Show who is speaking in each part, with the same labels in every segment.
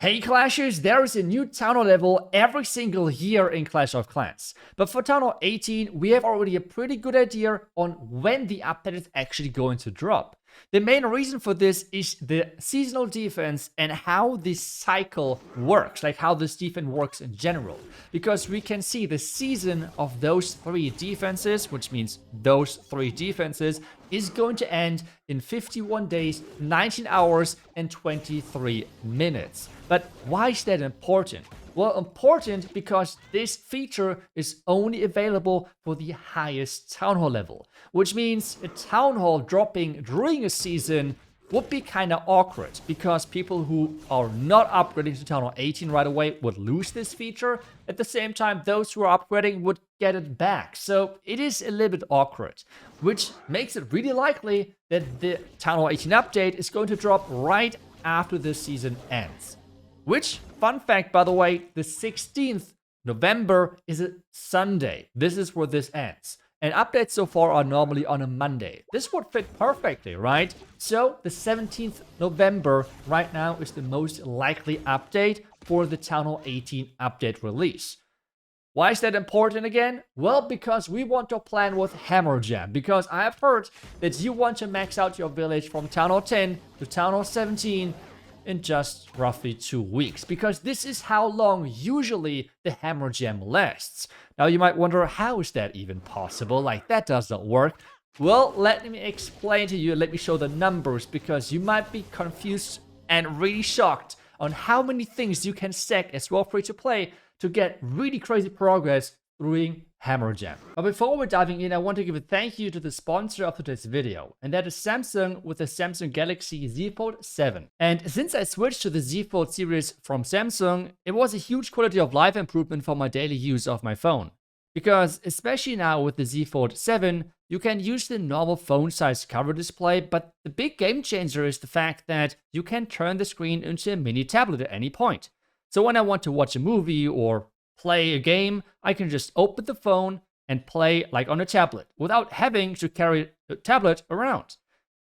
Speaker 1: Hey Clashers, there is a new Town Hall level every single year in Clash of Clans. But for Town Hall 18, we have already a pretty good idea on when the update is actually going to drop. The main reason for this is the seasonal defense and how this cycle works, like how this defense works in general. Because we can see the season of those three defenses, which means those three defenses, is going to end in 51 days, 19 hours, and 23 minutes. But why is that important? Well, important because this feature is only available for the highest Town Hall level, which means a Town Hall dropping during a season would be kind of awkward because people who are not upgrading to Town Hall 18 right away would lose this feature. At the same time, those who are upgrading would get it back. So it is a little bit awkward, which makes it really likely that the Town Hall 18 update is going to drop right after the season ends. Which, fun fact by the way, the 16th November is a Sunday. This is where this ends. And updates so far are normally on a Monday. This would fit perfectly, right? So the 17th November right now is the most likely update for the Town Hall 18 update release. Why is that important again? Well, because we want to plan with Hammer Jam. Because I have heard that you want to max out your village from Town Hall 10 to Town Hall 17 in just roughly 2 weeks, because this is how long usually the Hammer Jam lasts. Now you might wonder, how is that even possible? Like, that does not work. Well, let me explain to you, let me show the numbers, because you might be confused and really shocked on how many things you can stack as well free to play to get really crazy progress through Hammer Jam. But before we're diving in, I want to give a thank you to the sponsor of today's video, and that is Samsung with the Samsung Galaxy ZFold 7. And since I switched to the ZFold series from Samsung, it was a huge quality of life improvement for my daily use of my phone. Because especially now with the ZFold 7, you can use the normal phone size cover display, but the big game changer is the fact that you can turn the screen into a mini tablet at any point. So when I want to watch a movie or play a game, I can just open the phone and play like on a tablet without having to carry a tablet around.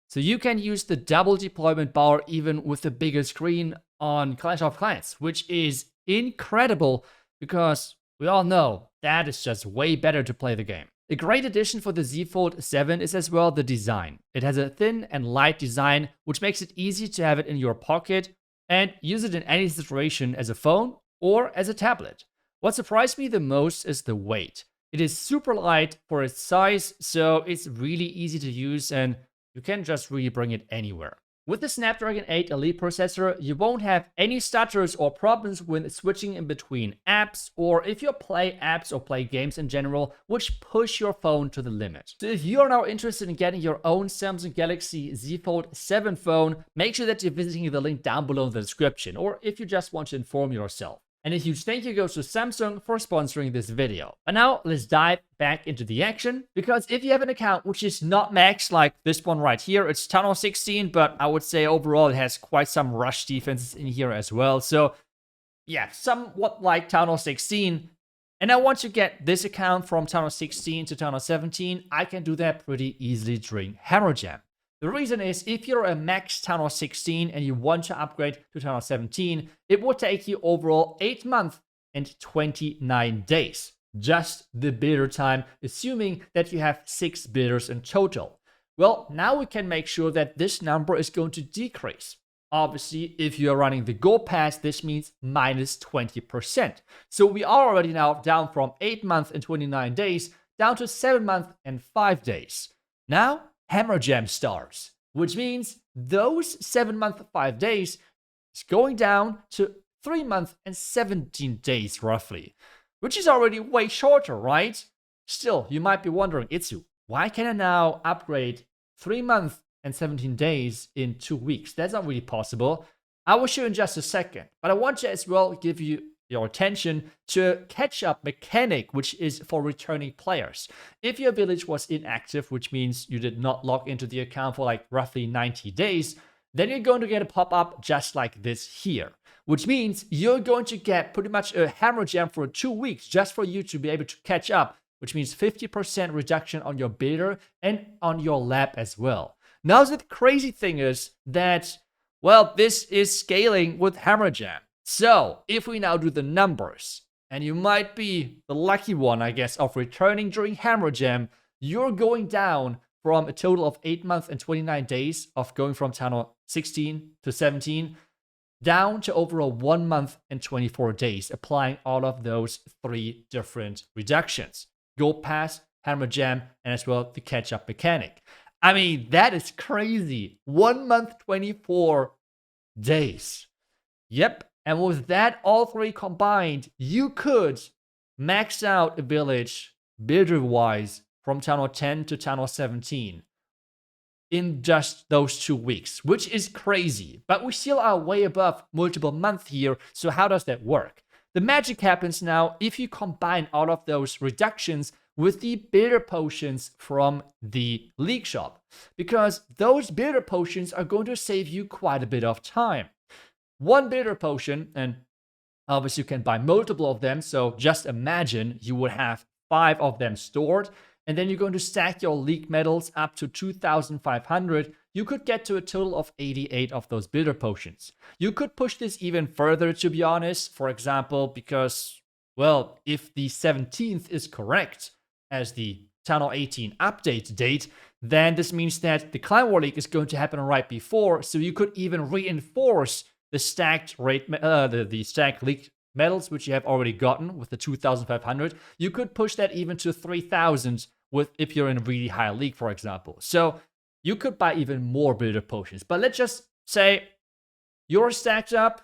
Speaker 1: So you can use the double deployment bar even with the bigger screen on Clash of Clans, which is incredible because we all know that is just way better to play the game. A great addition for the ZFold 7 is as well the design. It has a thin and light design, which makes it easy to have it in your pocket and use it in any situation as a phone or as a tablet. What surprised me the most is the weight. It is super light for its size, so it's really easy to use and you can just really bring it anywhere. With the Snapdragon 8 Elite processor, you won't have any stutters or problems when switching in between apps, or if you play apps or play games in general, which push your phone to the limit. So if you are now interested in getting your own Samsung Galaxy ZFold 7 phone, make sure that you're visiting the link down below in the description, or if you just want to inform yourself. And a huge thank you goes to Samsung for sponsoring this video. And now let's dive back into the action, because if you have an account which is not maxed like this one right here, it's Town Hall 16, but I would say overall it has quite some rush defenses in here as well. So yeah, somewhat like Town Hall 16. And I want to get this account from Town Hall 16 to Town Hall 17. I can do that pretty easily during Hammer Jam. The reason is, if you're a max Town Hall 16 and you want to upgrade to Town Hall 17, it would take you overall 8 months and 29 days. Just the builder time, assuming that you have 6 builders in total. Well, now we can make sure that this number is going to decrease. Obviously, if you're running the Go Pass, this means minus 20%. So we are already now down from 8 months and 29 days down to 7 months and 5 days. Now, Hammer Jam starts, which means those 7 months, 5 days is going down to 3 months and 17 days roughly, which is already way shorter, right? Still, you might be wondering, iTzu, why can I now upgrade 3 months and 17 days in 2 weeks? That's not really possible. I will show you in just a second, but I want to as well give you your attention to catch-up mechanic, which is for returning players. If your village was inactive, which means you did not log into the account for like roughly 90 days, then you're going to get a pop-up just like this here, which means you're going to get pretty much a Hammer Jam for 2 weeks just for you to be able to catch up, which means 50% reduction on your builder and on your lab as well. Now, the crazy thing is that, well, this is scaling with Hammer Jam. So if we now do the numbers, and you might be the lucky one, I guess, of returning during Hammer Jam, you're going down from a total of 8 months and 29 days of going from Town Hall 16 to 17 down to overall 1 month and 24 days, applying all of those 3 different reductions. Gold Pass, Hammer Jam, and as well the catch-up mechanic. I mean, that is crazy. 1 month, 24 days. Yep. And with that, all 3 combined, you could max out a village builder-wise from Town Hall 10 to Town Hall 17 in just those 2 weeks, which is crazy. But we still are way above multiple months here, so how does that work? The magic happens now if you combine all of those reductions with the builder potions from the League Shop, because those builder potions are going to save you quite a bit of time. 1 builder potion, and obviously you can buy multiple of them, so just imagine you would have 5 of them stored, and then you're going to stack your League medals up to 2,500. You could get to a total of 88 of those builder potions. You could push this even further, to be honest, for example, because, well, if the 17th is correct as the Town Hall 18 update date, then this means that the Clan War League is going to happen right before, so you could even reinforce the stacked the stacked League medals, which you have already gotten with the 2,500. You could push that even to 3,000 if you're in a really high league, for example. So you could buy even more builder potions. But let's just say you're stacked up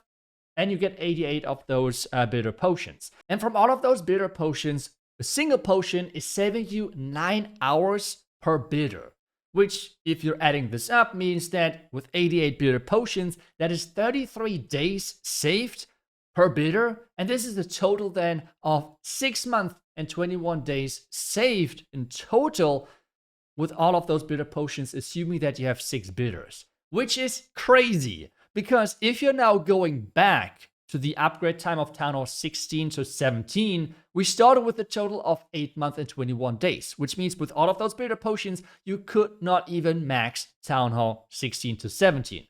Speaker 1: and you get 88 of those builder potions. And from all of those builder potions, a single potion is saving you 9 hours per builder, which, if you're adding this up, means that with 88 builder potions, that is 33 days saved per builder. And this is a total then of 6 months and 21 days saved in total with all of those builder potions, assuming that you have 6 builders, which is crazy. Because if you're now going back to the upgrade time of Town Hall 16 to 17, we started with a total of 8 months and 21 days, which means with all of those builder potions, you could not even max Town Hall 16 to 17.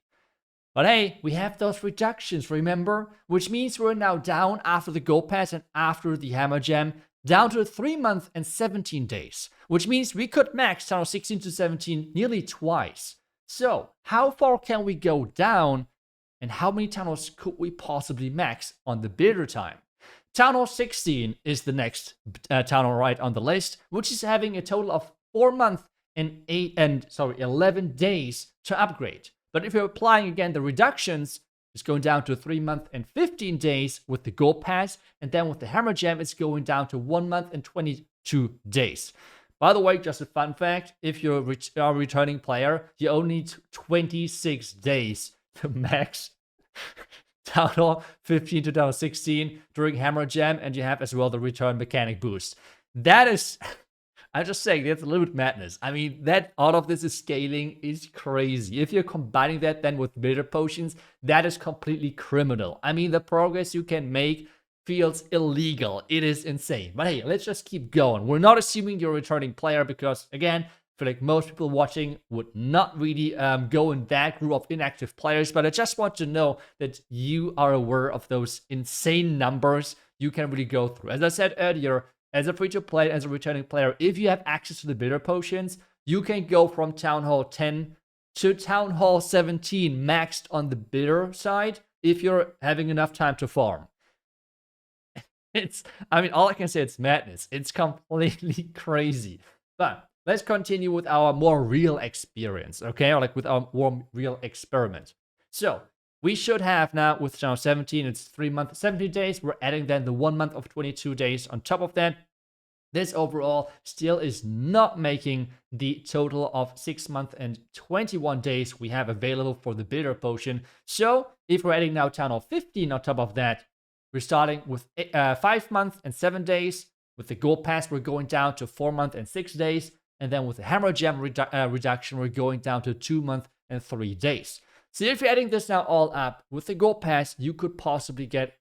Speaker 1: But hey, we have those reductions, remember? Which means we're now down after the Gold Pass and after the Hammer Jam, down to 3 months and 17 days, which means we could max Town Hall 16 to 17 nearly twice. So, how far can we go down? And how many Town Halls could we possibly max on the builder time? Town Hall 16 is the next Town Hall right on the list, which is having a total of 4 months and 11 days to upgrade. But if you're applying again the reductions, it's going down to 3 months and 15 days with the Gold Pass, and then with the Hammer Jam, it's going down to 1 month and 22 days. By the way, just a fun fact, if you're a returning player, you only need 26 days to max Town Hall 15 to Town Hall 16 during Hammer Jam, and you have as well the return mechanic boost. That is, I'm just saying, that's a little bit madness. I mean, that all of this is scaling is crazy. If you're combining that then with builder potions, that is completely criminal. I mean, the progress you can make feels illegal. It is insane. But hey, let's just keep going. We're not assuming you're a returning player because, again, I feel like most people watching would not really go in that group of inactive players, but I just want to know that you are aware of those insane numbers you can really go through. As I said earlier, as a free-to-play, as a returning player, if you have access to the builder potions, you can go from Town Hall 10 to Town Hall 17 maxed on the builder side if you're having enough time to farm. All I can say, it's madness. It's completely crazy. But let's continue with our more real experience, okay? Or like with our more real experiment. So we should have now with Town Hall 17, it's 3 months, 17 days. We're adding then the 1 month of 22 days on top of that. This overall still is not making the total of 6 months and 21 days we have available for the builder potion. So if we're adding now Town Hall 15 on top of that, we're starting with 5 months and 7 days. With the Gold Pass, we're going down to 4 months and 6 days. And then with the Hammer Jam reduction, we're going down to 2 months and 3 days. So if you're adding this now all up, with the Gold Pass, you could possibly get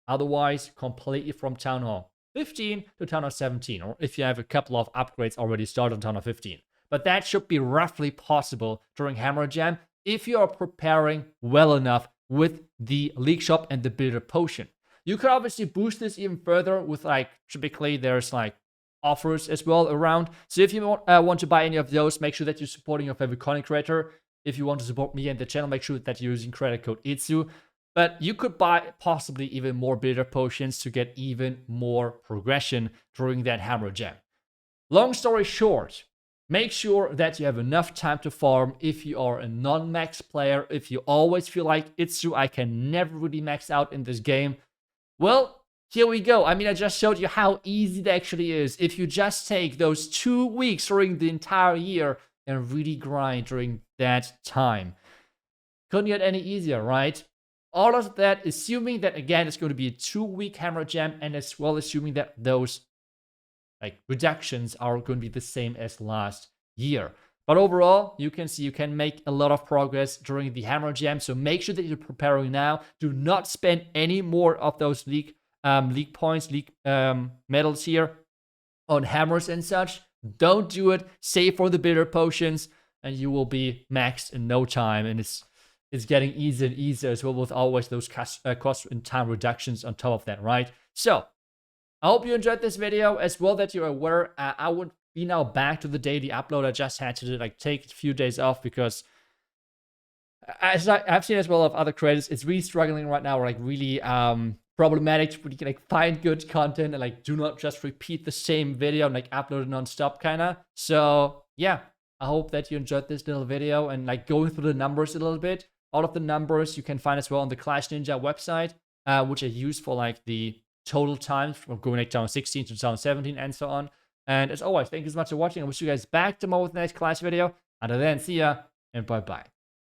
Speaker 1: otherwise completely from Town Hall 15 to Town Hall 17. Or if you have a couple of upgrades already started on Town Hall 15. But that should be roughly possible during Hammer Jam if you are preparing well enough with the League Shop and the Builder Potion. You could obviously boost this even further with like, typically there's like offers as well around. So if you want to buy any of those, make sure that you're supporting your favorite content creator. If you want to support me and the channel, make sure that you're using credit code iTzu. But you could buy possibly even more Builder Potions to get even more progression during that Hammer Jam. Long story short, make sure that you have enough time to farm if you are a non-max player. If you always feel like iTzu, I can never really max out in this game. Well, here we go. I mean, I just showed you how easy it actually is. If you just take those 2 weeks during the entire year and really grind during that time. Couldn't get any easier, right? All of that, assuming that, again, it's going to be a 2-week Hammer Jam, and as well assuming that those like reductions are going to be the same as last year. But overall, you can see you can make a lot of progress during the Hammer Jam. So make sure that you're preparing now. Do not spend any more of those league points, league medals here on hammers and such. Don't do it. Save for the Builder Potions, and you will be maxed in no time. And it's getting easier and easier as well, with always those cost and time reductions on top of that, right? So I hope you enjoyed this video as well, that you're aware. I would be now back to the daily upload. I just had to like take a few days off because, as I've seen as well of other creators, it's really struggling right now, like really problematic to really, like find good content and like do not just repeat the same video and like upload it non-stop kinda. So yeah, I hope that you enjoyed this little video and like going through the numbers a little bit. All of the numbers you can find as well on the Clash Ninja website, which I use for like the total times from going like 2016 to 2017 and so on. And as always, thank you so much for watching. I wish you guys back tomorrow with the next Clash video. Until then, see ya and bye bye.